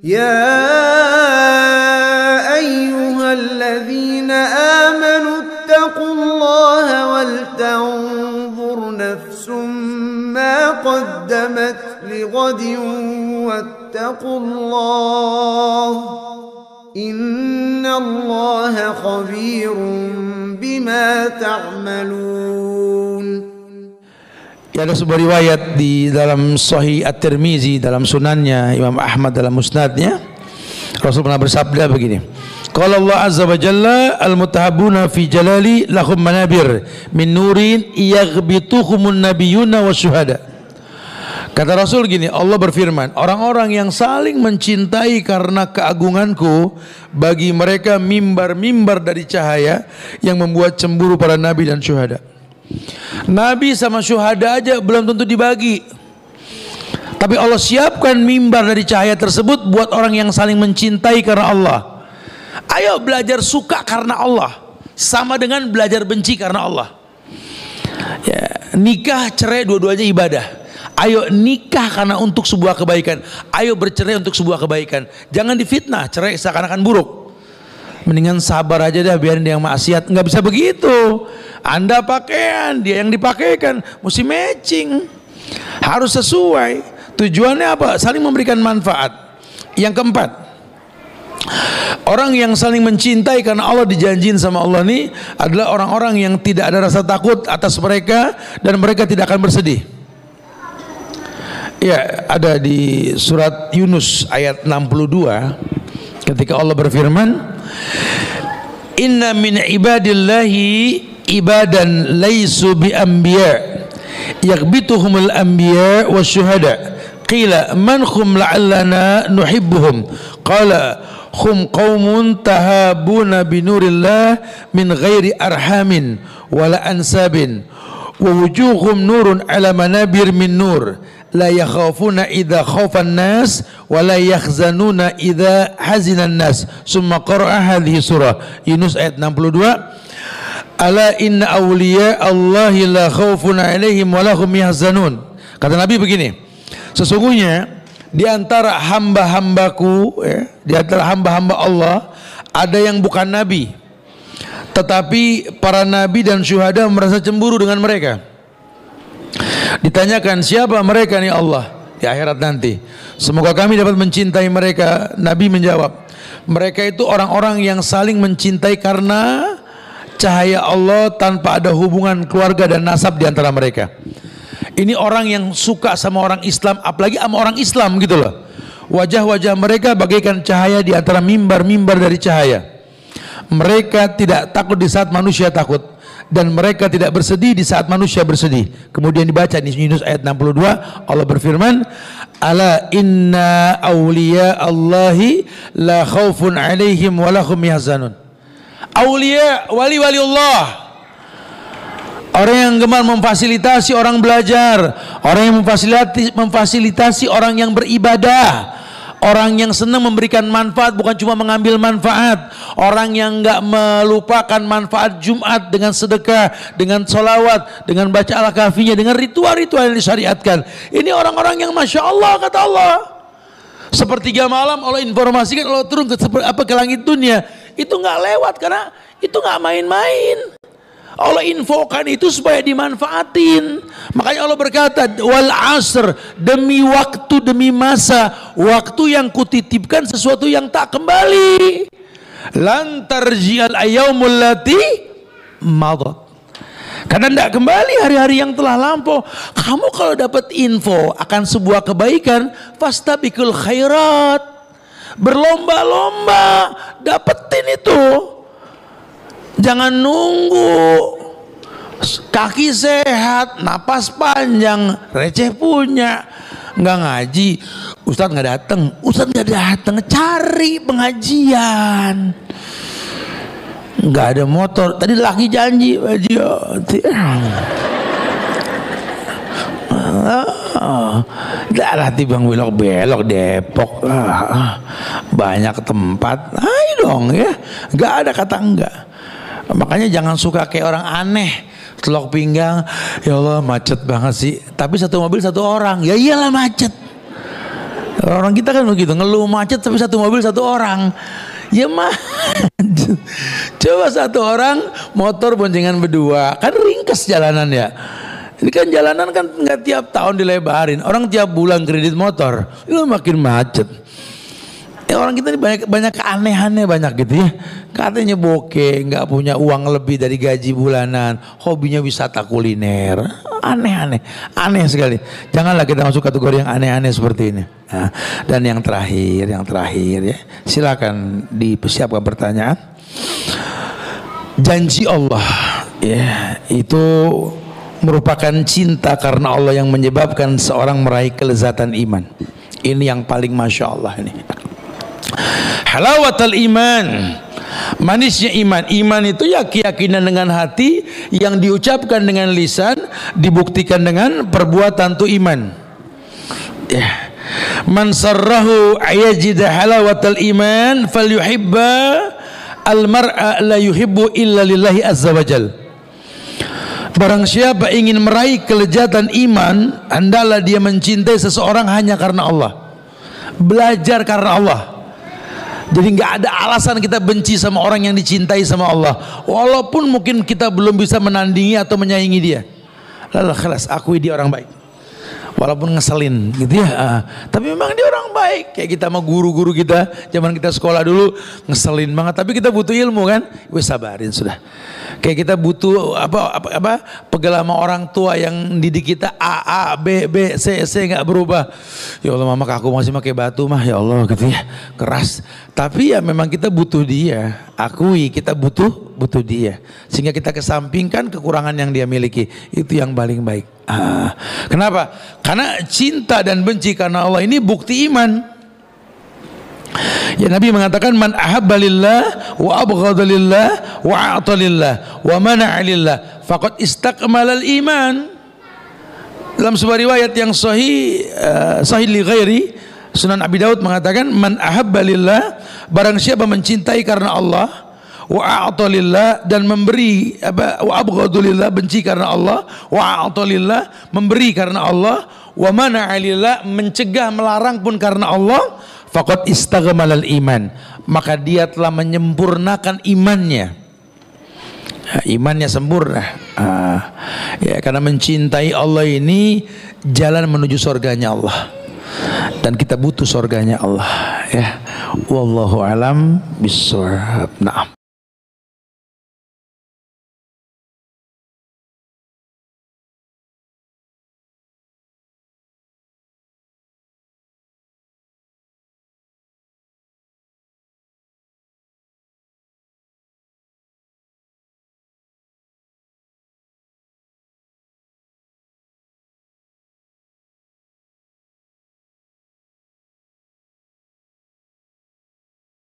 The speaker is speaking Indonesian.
يا أيها الذين آمنوا اتقوا الله ولتنظر نفس ما قدمت لغد واتقوا الله إن الله خبير بما تعملون. Ya, ada sebuah riwayat di dalam Sahih At-Tirmizi, dalam sunannya Imam Ahmad dalam musnadnya, Rasul pernah bersabda begini, qala Allah azza wa jalla al-mutahabbuna fi jalali lahum manabir min nurin yaghbituhumun nabiyyuna wasyuhada. Kata Rasul gini, Allah berfirman, orang-orang yang saling mencintai karena keagunganku, bagi mereka mimbar-mimbar dari cahaya yang membuat cemburu para nabi dan syuhada. Nabi sama syuhada aja belum tentu dibagi, tapi Allah siapkan mimbar dari cahaya tersebut buat orang yang saling mencintai karena Allah. Ayo belajar suka karena Allah, sama dengan belajar benci karena Allah. Ya, nikah cerai dua-duanya ibadah. Ayo nikah karena untuk sebuah kebaikan, ayo bercerai untuk sebuah kebaikan. Jangan difitnah cerai seakan-akan buruk. Mendingan sabar aja dah, biarin dia yang maksiat. Nggak bisa begitu. Anda pakaian, dia yang dipakaikan, mesti matching, harus sesuai. Tujuannya apa? Saling memberikan manfaat. Yang keempat, orang yang saling mencintai karena Allah, dijanjiin sama Allah ini adalah orang-orang yang tidak ada rasa takut atas mereka dan mereka tidak akan bersedih. Ya, ada di surat Yunus ayat 62 ketika Allah berfirman, inna min ibadillahi ibadan laisu bi anbiya yaghbituhumul anbiya wasyuhada qila man hum la'allana nuhibbuhum qala hum qaumun tahabuna binurillah min ghairi arhamin wala ansabin wa wujuhum nurun ala manabir min nur la yakhafuna idza khafan nas wa la yakhzanuna idza hazinan nas. Summa qara'a hadhihi surah Yunus ayat 62, ala inna awliya Allahi la khaufun alaihim wa lahum yahzanun. Kata Nabi begini, sesungguhnya di antara hamba-hambaku, di antara hamba-hamba Allah ada yang bukan nabi, tetapi para nabi dan syuhada merasa cemburu dengan mereka. Ditanyakan siapa mereka nih Allah di akhirat nanti. Semoga kami dapat mencintai mereka. Nabi menjawab, mereka itu orang-orang yang saling mencintai karena cahaya Allah tanpa ada hubungan keluarga dan nasab di antara mereka. Ini orang yang suka sama orang Islam, apalagi sama orang Islam gitu loh. Wajah-wajah mereka bagaikan cahaya di antara mimbar-mimbar dari cahaya. Mereka tidak takut di saat manusia takut, dan mereka tidak bersedih di saat manusia bersedih. Kemudian dibaca di Yunus ayat 62, Allah berfirman, ala inna awliya Allahi la khaufun alaihim wa lahum yahzanun. Aulia, wali-wali Allah, orang yang gemar memfasilitasi orang belajar, orang yang memfasilitasi orang yang beribadah, orang yang senang memberikan manfaat bukan cuma mengambil manfaat, orang yang enggak melupakan manfaat Jumat dengan sedekah, dengan sholawat, dengan baca al-kafinya, dengan ritual-ritual yang disyariatkan. Ini orang-orang yang Masya Allah, kata Allah, sepertiga malam Allah informasikan, Allah turun ke langit dunia. Itu nggak lewat, karena itu nggak main-main. Allah infokan itu supaya dimanfaatin. Makanya Allah berkata, wal asr, demi waktu, demi masa, waktu yang kutitipkan sesuatu yang tak kembali. Lan tarji'al ayyamul lati madat. Karena tidak kembali hari-hari yang telah lampau. Kamu kalau dapat info akan sebuah kebaikan, fastabiqul khairat, berlomba-lomba dapetin itu. Jangan nunggu kaki sehat, napas panjang, receh punya, nggak ngaji, Ustadz nggak datang, Ustadz nggak datang, cari pengajian. Nggak ada motor, tadi laki janji daerah Tibang belok-belok Depok, banyak tempat, ayo dong ya, nggak ada kata enggak. Makanya jangan suka kayak orang aneh, telok pinggang, ya Allah macet banget sih, tapi satu mobil satu orang, ya iyalah macet. Orang kita kan begitu, ngeluh macet tapi satu mobil satu orang. Ya mah, coba satu orang motor boncengan berdua, kan ringkas jalanan ya. Ini kan jalanan kan nggak tiap tahun dilebarin, orang tiap bulan kredit motor, itu makin macet. Ya orang kita ini banyak keanehannya banyak gitu ya. Katanya bokeh, nggak punya uang lebih dari gaji bulanan, hobinya wisata kuliner, aneh sekali. Janganlah kita masuk kategori yang aneh-aneh seperti ini. Nah, dan yang terakhir ya, silakan dipersiapkan pertanyaan. Janji Allah, ya itu merupakan cinta karena Allah yang menyebabkan seorang meraih kelezatan iman. Ini yang paling masya Allah ini. Halawatul iman, manisnya iman. Iman itu ya keyakinan dengan hati yang diucapkan dengan lisan, dibuktikan dengan perbuatan tu iman. Ya. Man sarrahu ayajida halawatul iman falyuhibba al-mar'a la yuhibbu illa lillahi azza wajal. Barang siapa ingin meraih kelezatan iman, hendaklah dia mencintai seseorang hanya karena Allah. Belajar karena Allah. Jadi nggak ada alasan kita benci sama orang yang dicintai sama Allah, walaupun mungkin kita belum bisa menandingi atau menyaingi dia. Lalu kelas akui dia orang baik, walaupun ngeselin gitu ya. Tapi memang dia orang baik. Kayak kita sama guru-guru kita zaman kita sekolah dulu ngeselin banget, tapi kita butuh ilmu kan, wes sabarin sudah. Kayak kita butuh apa pegel sama orang tua yang didik kita A B C nggak berubah. Ya Allah, mama aku masih pakai batu mah, ya Allah gitu ya, keras. Tapi ya memang kita butuh dia, akui kita butuh dia, sehingga kita kesampingkan kekurangan yang dia miliki. Itu yang paling baik. Kenapa? Karena cinta dan benci karena Allah ini bukti iman. Ya Nabi mengatakan man ahabba lillah wa abghadha lillah wa a'ta lillah wa mana'a lillah faqad istakmalal iman. Dalam sebuah riwayat yang sahih li ghairi, Sunan Abi Daud mengatakan man ahabba lillah, barang siapa mencintai karena Allah, wa a'ta lillah, dan memberi wa abghadha lillah, benci karena Allah, wa a'ta lillah, memberi karena Allah, wa mana'a lillah, mencegah melarang pun karena Allah, faqad istaghmalal iman, maka dia telah menyempurnakan imannya. Imannya sempurna. Ya, karena mencintai Allah ini jalan menuju surganya Allah, dan kita butuh surganya Allah ya. Wallahu alam bissawab. Naam.